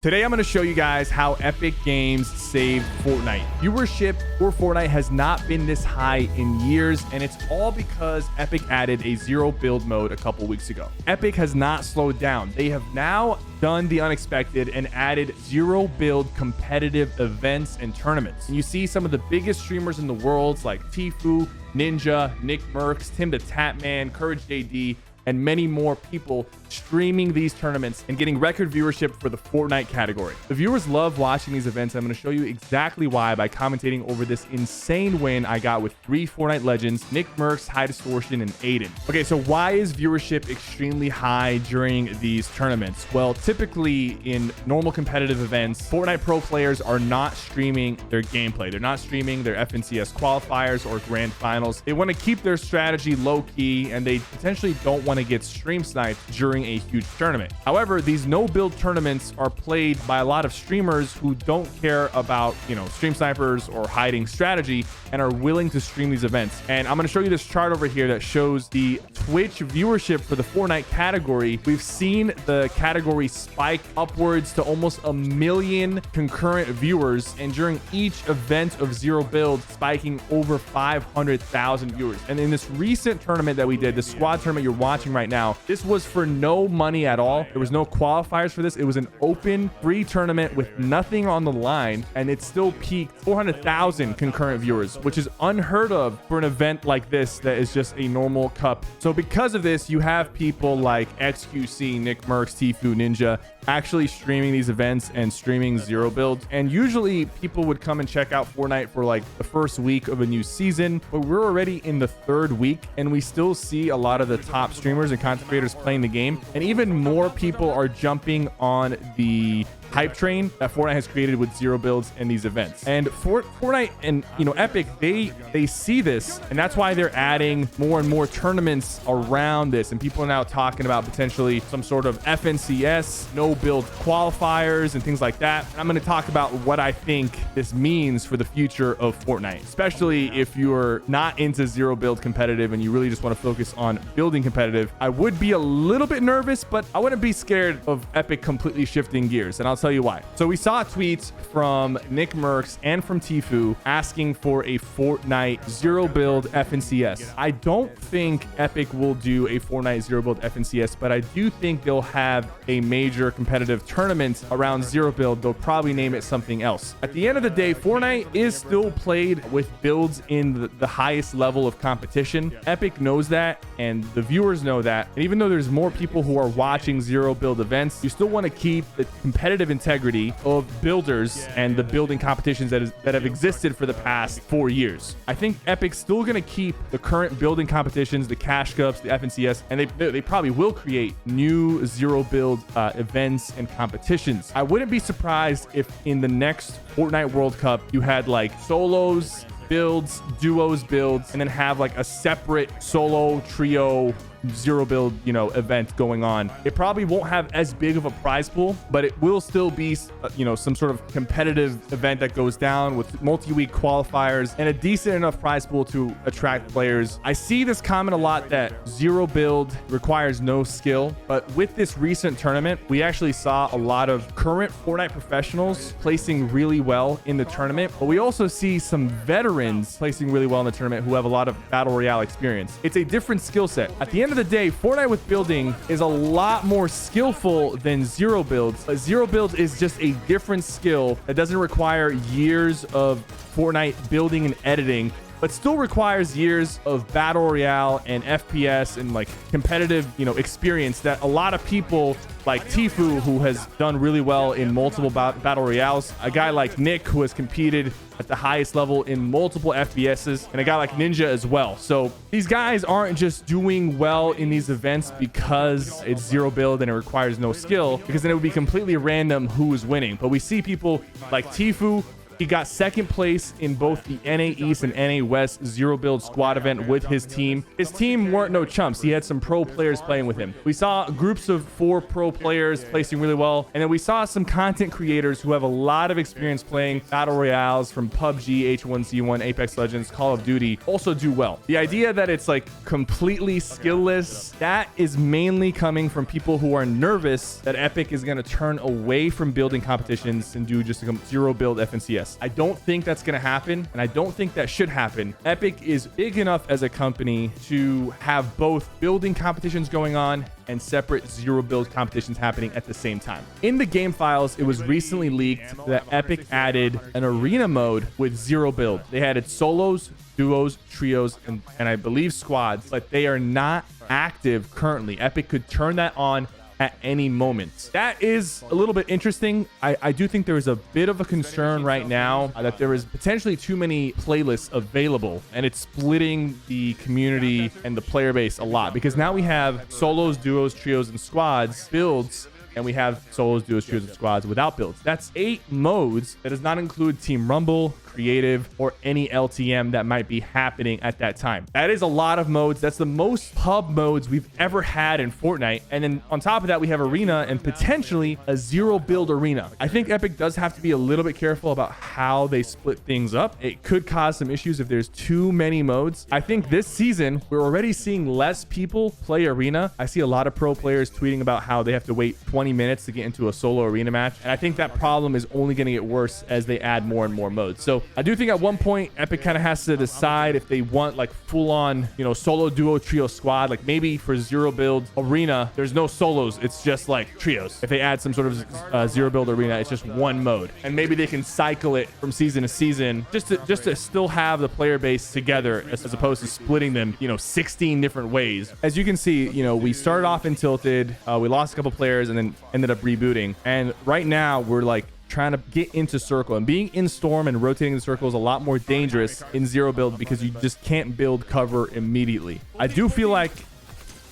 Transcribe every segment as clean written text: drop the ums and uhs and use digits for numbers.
Today, I'm going to show you guys how Epic Games saved Fortnite. Viewership for Fortnite has not been this high in years, and it's all because Epic added a zero build mode a couple weeks ago. Epic has not slowed down. They have now done the unexpected and added zero build competitive events and tournaments. And you see some of the biggest streamers in the world like Tfue, Ninja, Nick Mercs, Tim the Tatman, Courage JD, and many more people streaming these tournaments and getting record viewership for the Fortnite category. The viewers love watching these events. I'm going to show you exactly why by commentating over this insane win I got with 3 Fortnite legends, Nick Mercs, High Distortion, and Aiden. Okay, so why is viewership extremely high during these tournaments? Well, typically in normal competitive events, Fortnite pro players are not streaming their gameplay. They're not streaming their FNCS qualifiers or grand finals. They want to keep their strategy low key, and they potentially don't want to get stream sniped during a huge tournament. However, these no build tournaments are played by a lot of streamers who don't care about, stream snipers or hiding strategy and are willing to stream these events. And I'm going to show you this chart over here that shows the Twitch viewership for the Fortnite category. We've seen the category spike upwards to almost 1 million concurrent viewers, and during each event of zero build spiking over 500,000 viewers. And in this recent tournament that we did, the squad tournament you're watching right now, this was for no money at all. There was no qualifiers for this. It was an open free tournament with nothing on the line, and it still peaked 400,000 concurrent viewers, which is unheard of for an event like this that is just a normal cup. So because of this, you have people like XQC, Nick Mercs, Tfue, Ninja actually streaming these events and streaming zero builds. And usually people would come and check out Fortnite for like the first week of a new season, but we're already in the 3rd week and we still see a lot of the top streamers and content creators playing the game, and even more people are jumping on the hype train that Fortnite has created with zero builds in these events. And Fortnite and Epic, they see this, and that's why they're adding more and more tournaments around this. And people are now talking about potentially some sort of FNCS no build qualifiers and things like that. I'm going to talk about what I think this means for the future of Fortnite, especially if you're not into zero build competitive and you really just want to focus on building competitive. I would be a little bit nervous, but I wouldn't be scared of Epic completely shifting gears, and I'll tell you why. So we saw tweets from Nick Mercs and from Tfue asking for a Fortnite zero build FNCS. I don't think Epic will do a Fortnite zero build FNCS, but I do think they'll have a major competitive tournament around zero build. They'll probably name it something else. At the end of the day, Fortnite is still played with builds in the highest level of competition. Epic knows that, and the viewers know that. And even though there's more people who are watching zero build events, you still want to keep the competitive integrity of builders and the building competitions that have existed for the past 4 years. I think Epic's still going to keep the current building competitions, the Cash Cups, the FNCS, and they probably will create new zero build events and competitions. I wouldn't be surprised if in the next Fortnite World Cup you had like solos builds, duos builds, and then have like a separate solo trio zero build event going on. It probably won't have as big of a prize pool, but it will still be some sort of competitive event that goes down with multi-week qualifiers and a decent enough prize pool to attract players. I see this comment a lot that zero build requires no skill, but with this recent tournament, we actually saw a lot of current Fortnite professionals placing really well in the tournament, but we also see some veterans placing really well in the tournament who have a lot of battle royale experience. It's a different skill set. At the end of the day, Fortnite with building is a lot more skillful than zero builds. Zero builds is just a different skill that doesn't require years of Fortnite building and editing, but still requires years of battle royale and FPS and like competitive, experience that a lot of people like Tfue, who has done really well in multiple battle royales, a guy like Nick, who has competed at the highest level in multiple FPSs, and a guy like Ninja as well. So these guys aren't just doing well in these events because it's zero build and it requires no skill, because then it would be completely random who is winning. But we see people like Tfue He got second place in both the NA East and NA West zero build squad event with his team. His team weren't no chumps. He had some pro players playing with him. We saw groups of 4 pro players placing really well, and then we saw some content creators who have a lot of experience playing battle royales from PUBG, H1Z1, Apex Legends, Call of Duty also do well. The idea that it's like completely skillless, that is mainly coming from people who are nervous that Epic is going to turn away from building competitions and do just a zero build FNCS. I don't think that's going to happen, and I don't think that should happen. Epic is big enough as a company to have both building competitions going on and separate zero build competitions happening at the same time. In the game files, it was recently leaked that Epic added an arena mode with zero build. They added solos, duos, trios, and I believe squads, but they are not active currently. Epic could turn that on at any moment. That is a little bit interesting. I do think there is a bit of a concern right now that there is potentially too many playlists available, and it's splitting the community and the player base a lot, because now we have solos, duos, trios, and squads builds, and we have solos, duos, trios, and squads without builds. That's 8 modes. That does not include Team Rumble, Creative, or any LTM that might be happening at that time. That is a lot of modes. That's the most pub modes we've ever had in Fortnite. And then on top of that, we have arena and potentially a zero build arena. I think Epic does have to be a little bit careful about how they split things up. It could cause some issues if there's too many modes. I think this season, we're already seeing less people play arena. I see a lot of pro players tweeting about how they have to wait 20 minutes to get into a solo arena match. And I think that problem is only going to get worse as they add more and more modes. So I do think at one point Epic kind of has to decide if they want like full on, you know, solo, duo, trio, squad. Like maybe for zero build arena, there's no solos. It's just like trios. If they add some sort of zero build arena, it's just one mode. And maybe they can cycle it from season to season just to still have the player base together as opposed to splitting them, you know, 16 different ways. As you can see, you know, we started off in Tilted. We lost a couple players and then ended up rebooting. And right now we're like trying to get into circle, and being in storm and rotating the circle is a lot more dangerous in zero build because you just can't build cover immediately. I do feel like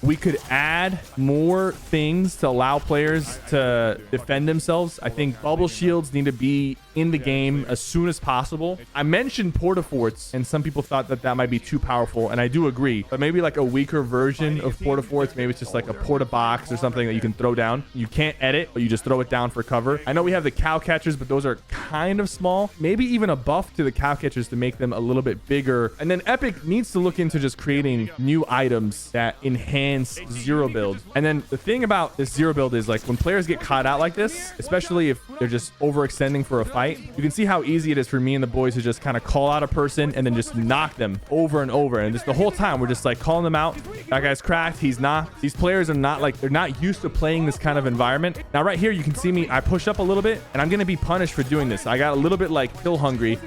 we could add more things to allow players to defend themselves. I think bubble shields need to be in the game as soon as possible. I mentioned portaforts, and some people thought that that might be too powerful, and I do agree, but maybe like a weaker version of portaforts. Maybe it's just like a porta box or something that you can throw down. You can't edit, but you just throw it down for cover. I know we have the cow catchers, but those are kind of small. Maybe even a buff to the cow catchers to make them a little bit bigger. And then Epic needs to look into just creating new items that enhance zero build. And then the thing about this zero build is like when players get caught out like this, especially if they're just overextending for a fight, you can see how easy it is for me and the boys to just kind of call out a person and then just knock them over and over. And just the whole time we're just like calling them out. That guy's cracked. He's knocked. These players are not like, they're not used to playing this kind of environment. Now right here, you can see me, I push up a little bit and I'm going to be punished for doing this. I got a little bit like kill hungry.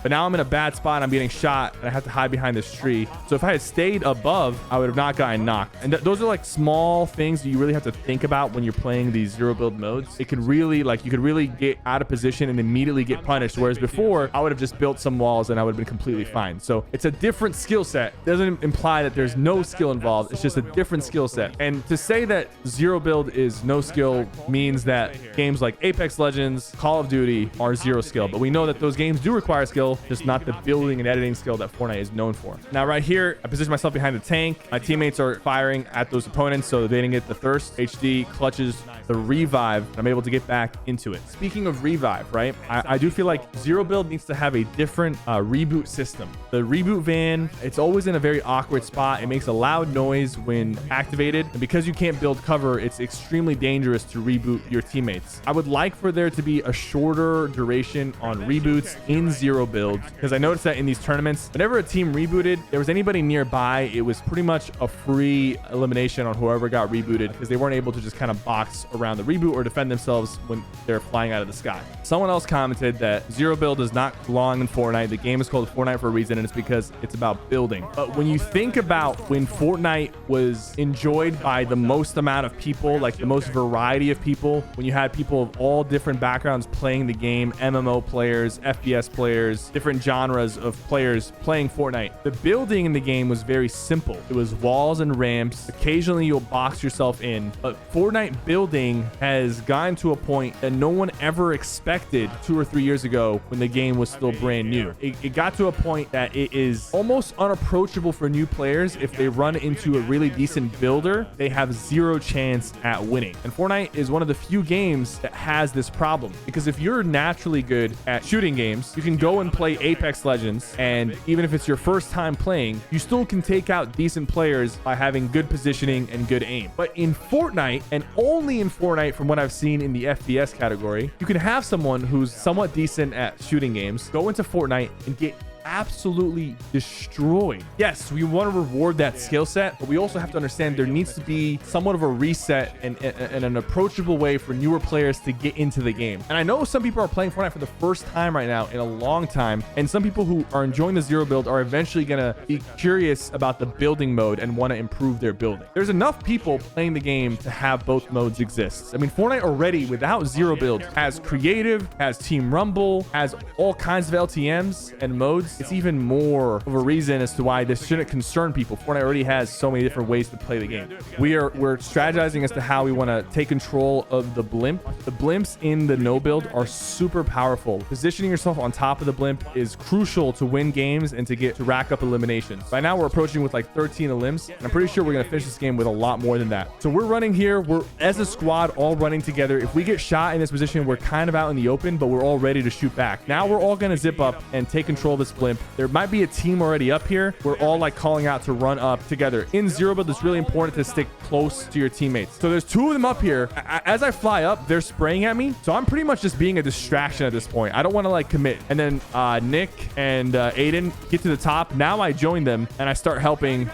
But now I'm in a bad spot. I'm getting shot and I have to hide behind this tree. So if I had stayed above, I would have not gotten knocked. And those are like small things that you really have to think about when you're playing these zero build modes. It could really like, you could really get out of position and immediately get punished. Whereas before I would have just built some walls and I would have been completely fine. So it's a different skill set. Doesn't imply that there's no skill involved. It's just a different skill set. And to say that zero build is no skill means that games like Apex Legends, Call of Duty are zero skill. But we know that those games do require skill, just not the building and editing skill that Fortnite is known for. Now right here, I position myself behind the tank. My teammates are firing at those opponents so they didn't get the thirst. HD clutches the revive. I'm able to get back into it. Speaking of revive, right? I do feel like zero build needs to have a different reboot system. The reboot van, it's always in a very awkward spot. It makes a loud noise when activated. And because you can't build cover, it's extremely dangerous to reboot your teammates. I would like for there to be a shorter duration on reboots in zero build, because I noticed that in these tournaments, whenever a team rebooted, there was anybody nearby, it was pretty much a free elimination on whoever got rebooted because they weren't able to just kind of box around the reboot or defend themselves when they're flying out of the sky. Someone else commented that zero build does not belong in Fortnite. The game is called Fortnite for a reason, and it's because it's about building. But when you think about when Fortnite was enjoyed by the most amount of people, like the most variety of people, when you had people of all different backgrounds playing the game, MMO players, FPS players, different genres of players playing Fortnite. The building in the game was very simple. It was walls and ramps. Occasionally you'll box yourself in, but Fortnite building has gotten to a point that no one ever expected 2 or 3 years ago when the game was still brand new. It got to a point that it is almost unapproachable for new players. If they run into a really decent builder, they have zero chance at winning. And Fortnite is one of the few games that has this problem, because if you're naturally good at shooting games, you can go and play Apex Legends, and even if it's your first time playing, you still can take out decent players by having good positioning and good aim. But in Fortnite, and only in Fortnite from what I've seen in the FPS category, you can have someone who's somewhat decent at shooting games go into Fortnite and get absolutely destroyed. Yes, we want to reward that skill set, but we also have to understand there needs to be somewhat of a reset and an approachable way for newer players to get into the game. And I know some people are playing Fortnite for the first time right now in a long time, and some people who are enjoying the zero build are eventually gonna be curious about the building mode and want to improve their building. There's enough people playing the game to have both modes exist. I mean, Fortnite already without zero build has creative, has team rumble, has all kinds of LTMs and modes. It's even more of a reason as to why this shouldn't concern people. Fortnite already has so many different ways to play the game. We're strategizing as to how we want to take control of the blimp. The blimps in the no build are super powerful. Positioning yourself on top of the blimp is crucial to win games and to rack up eliminations. By now we're approaching with like 13 elims, and I'm pretty sure we're gonna finish this game with a lot more than that. So we're running here, we're as a squad all running together. If we get shot in this position, we're kind of out in the open, but we're all ready to shoot back. Now we're all gonna zip up and take control of this blimp. There might be a team already up here. We're all like calling out to run up together. In zero build, it's really important to stick close to your teammates. So there's 2 of them up here. As I fly up, they're spraying at me. So I'm pretty much just being a distraction at this point. I don't want to like commit. And then Nick and Aiden get to the top. Now I join them and I start helping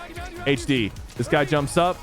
HD. This guy jumps up.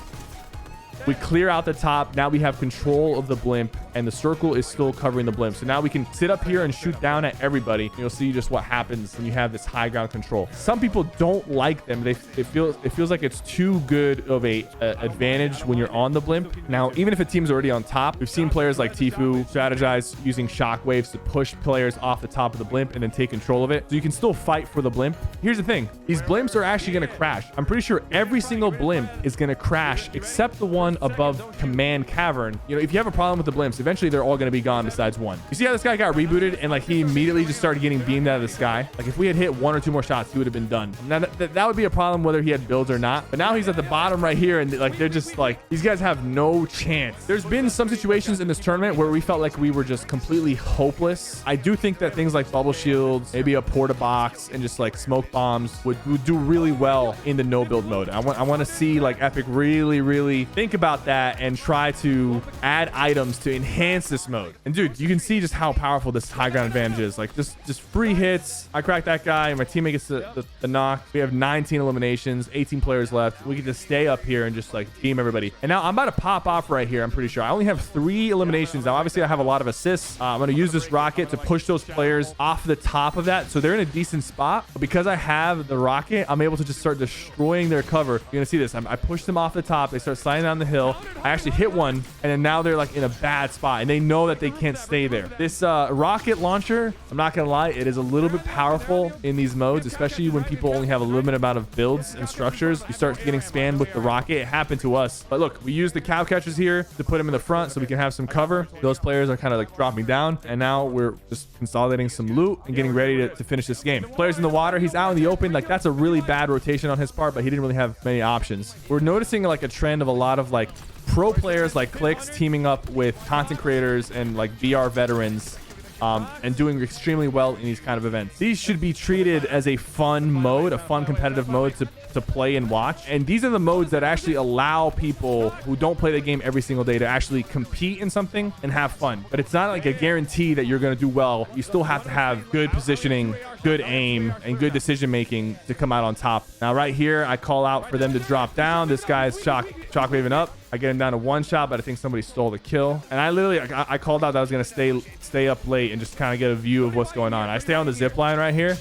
We clear out the top. Now we have control of the blimp, and the circle is still covering the blimp. So now we can sit up here and shoot down at everybody. You'll see just what happens when you have this high ground control. Some people don't like them. It feels like it's too good of a advantage when you're on the blimp. Now, even if a team's already on top, we've seen players like Tfue strategize using shockwaves to push players off the top of the blimp and then take control of it. So you can still fight for the blimp. Here's the thing. These blimps are actually going to crash. I'm pretty sure every single blimp is going to crash except the one above Command Cavern. You know, if you have a problem with the blimps, eventually they're all going to be gone besides one. You see how this guy got rebooted and like he immediately just started getting beamed out of the sky? Like if we had hit 1 or 2 more shots, he would have been done. Now that would be a problem whether he had builds or not. But now he's at the bottom right here, and like they're just like, these guys have no chance. There's been some situations in this tournament where we felt like we were just completely hopeless. I do think that things like bubble shields, maybe a porta box, and just like smoke bombs would do really well in the no build mode. I want to see like Epic really think about that and try to add items to enhance this mode. And dude, you can see just how powerful this high ground advantage is. Like just free hits. I cracked that guy, my teammate gets the knock. We have 19 eliminations, 18 players left. We can just stay up here and just like team everybody. And now I'm about to pop off right here. I'm pretty sure I only have 3 eliminations. Now obviously I have a lot of assists. I'm going to use this rocket to push those players off the top of that, so they're in a decent spot. But because I have the rocket, I'm able to just start destroying their cover. You're gonna see this. I push them off the top. They start sliding down the hill. I actually hit one, and then now they're like in a bad spot, and they know that they can't stay there. This rocket launcher, I'm not gonna lie, it is a little bit powerful in these modes, especially when people only have a limited amount of builds and structures. You start getting spammed with the rocket. It happened to us, but look, we use the cow catchers here to put them in the front so we can have some cover. Those players are kind of like dropping down, and now we're just consolidating some loot and getting ready to finish this game. Players in the water, he's out in the open. Like that's a really bad rotation on his part, but he didn't really have many options. We're noticing like a trend of a lot of like pro players like Clix teaming up with content creators and like VR veterans and doing extremely well in these kind of events. These should be treated as a fun mode, a fun competitive mode to play and watch. And these are the modes that actually allow people who don't play the game every single day to actually compete in something and have fun. But it's not like a guarantee that you're going to do well. You still have to have good positioning, good aim, and good decision making to come out on top. Now right here, I call out for them to drop down. This guy's shockwaving up. I get him down to 1 shot, but I think somebody stole the kill. And I literally, I called out that I was going to stay up late and just kind of get a view of what's going on. I stay on the zip line right here.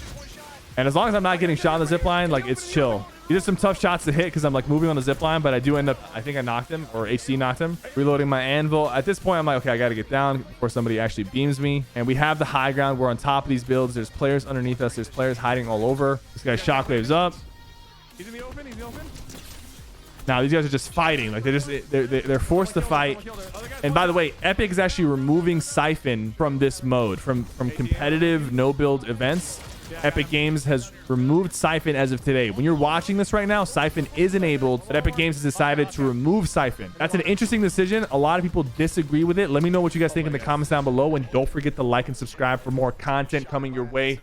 And as long as I'm not getting shot on the zip line, like, it's chill. These are some tough shots to hit because I'm like moving on the zip line, but I do end up, I think I knocked him, or HD knocked him. Reloading my anvil. At this point, I'm like, okay, I got to get down before somebody actually beams me. And we have the high ground. We're on top of these builds. There's players underneath us. There's players hiding all over. This guy shockwaves up. He's in the open. He's in the open. Now these guys are just fighting. Like they're forced to fight. And by the way, Epic is actually removing Siphon from this mode, from competitive no build events. Epic Games has removed Siphon as of today. When you're watching this right now, Siphon is enabled, but Epic Games has decided to remove Siphon. That's an interesting decision. A lot of people disagree with it. Let me know what you guys think in the comments down below, and don't forget to like and subscribe for more content coming your way.